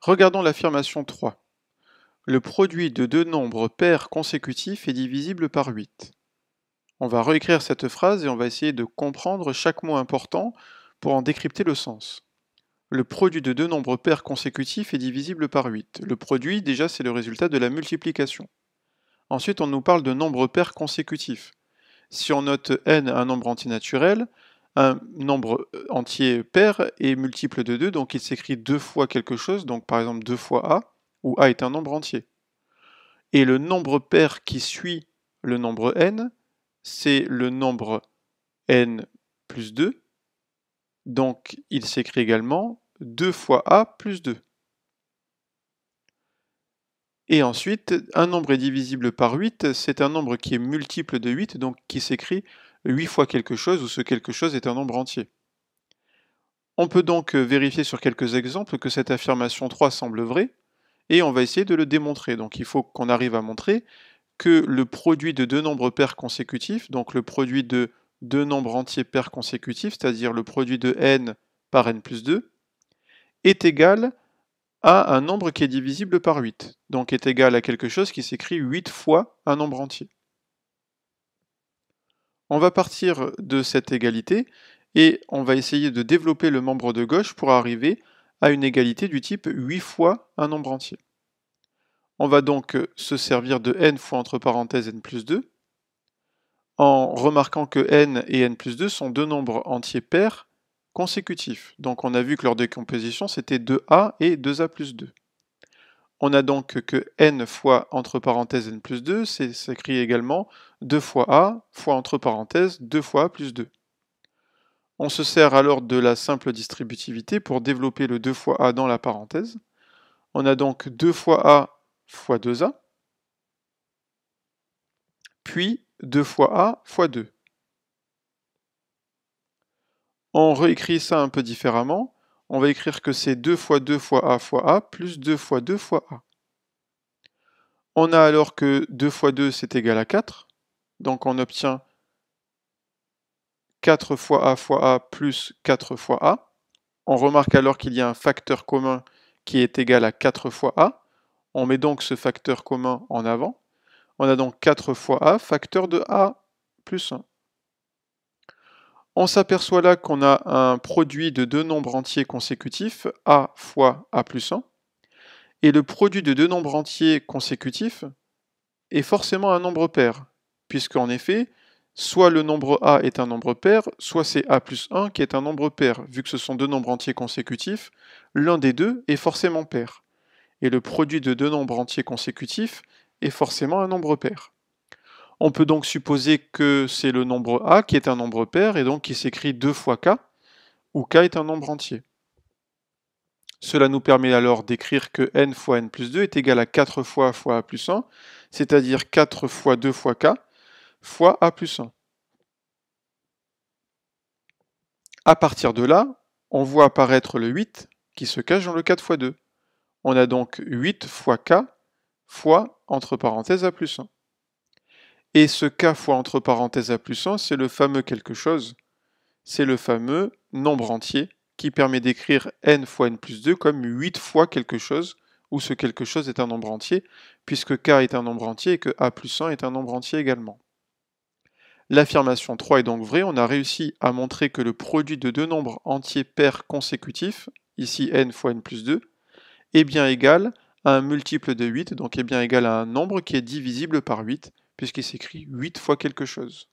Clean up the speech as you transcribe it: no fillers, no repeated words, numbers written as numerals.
Regardons l'affirmation 3. Le produit de deux nombres pairs consécutifs est divisible par 8. On va réécrire cette phrase et on va essayer de comprendre chaque mot important pour en décrypter le sens. Le produit de deux nombres pairs consécutifs est divisible par 8. Le produit, déjà, c'est le résultat de la multiplication. Ensuite, on nous parle de nombres pairs consécutifs. Si on note n un nombre entier naturel, un nombre entier pair est multiple de 2, donc il s'écrit 2 fois quelque chose, donc par exemple 2 fois a, où a est un nombre entier. Et le nombre pair qui suit le nombre n, c'est le nombre n plus 2, donc il s'écrit également 2 fois a plus 2. Et ensuite, un nombre est divisible par 8, c'est un nombre qui est multiple de 8, donc qui s'écrit 8 fois quelque chose, où ce quelque chose est un nombre entier. On peut donc vérifier sur quelques exemples que cette affirmation 3 semble vraie, et on va essayer de le démontrer. Donc il faut qu'on arrive à montrer que le produit de deux nombres pairs consécutifs, donc le produit de deux nombres entiers pairs consécutifs, c'est-à-dire le produit de n par n plus 2, est égal à un nombre qui est divisible par 8, donc est égal à quelque chose qui s'écrit 8 fois un nombre entier. On va partir de cette égalité et on va essayer de développer le membre de gauche pour arriver à une égalité du type 8 fois un nombre entier. On va donc se servir de n fois entre parenthèses n plus 2, en remarquant que n et n plus 2 sont deux nombres entiers pairs consécutifs. Donc on a vu que leur décomposition c'était 2a et 2a plus 2. On a donc que n fois entre parenthèses n plus 2, c'est s'écrit également 2 fois a fois entre parenthèses 2 fois a plus 2. On se sert alors de la simple distributivité pour développer le 2 fois a dans la parenthèse. On a donc 2 fois a fois 2a, puis 2 fois a fois 2. On réécrit ça un peu différemment. On va écrire que c'est 2 fois 2 fois a plus 2 fois 2 fois a. On a alors que 2 fois 2 c'est égal à 4. Donc on obtient 4 fois a plus 4 fois a. On remarque alors qu'il y a un facteur commun qui est égal à 4 fois a. On met donc ce facteur commun en avant. On a donc 4 fois a, facteur de a plus 1. On s'aperçoit là qu'on a un produit de deux nombres entiers consécutifs, a fois a plus 1. Et le produit de deux nombres entiers consécutifs est forcément un nombre pair, puisqu'en effet, soit le nombre a est un nombre pair, soit c'est a plus 1 qui est un nombre pair. Vu que ce sont deux nombres entiers consécutifs, l'un des deux est forcément pair. Et le produit de deux nombres entiers consécutifs est forcément un nombre pair. On peut donc supposer que c'est le nombre a qui est un nombre pair et donc qui s'écrit 2 fois k, où k est un nombre entier. Cela nous permet alors d'écrire que n fois n plus 2 est égal à 4 fois a plus 1, c'est-à-dire 4 fois 2 fois k fois a plus 1. À partir de là, on voit apparaître le 8 qui se cache dans le 4 fois 2. On a donc 8 fois k fois entre parenthèses a plus 1. Et ce k fois entre parenthèses a plus 1, c'est le fameux quelque chose, c'est le fameux nombre entier qui permet d'écrire n fois n plus 2 comme 8 fois quelque chose, où ce quelque chose est un nombre entier, puisque k est un nombre entier et que a plus 1 est un nombre entier également. L'affirmation 3 est donc vraie, on a réussi à montrer que le produit de deux nombres entiers pairs consécutifs, ici n fois n plus 2, est bien égal à un multiple de 8, donc est bien égal à un nombre qui est divisible par 8, puisqu'il s'écrit 8 fois quelque chose.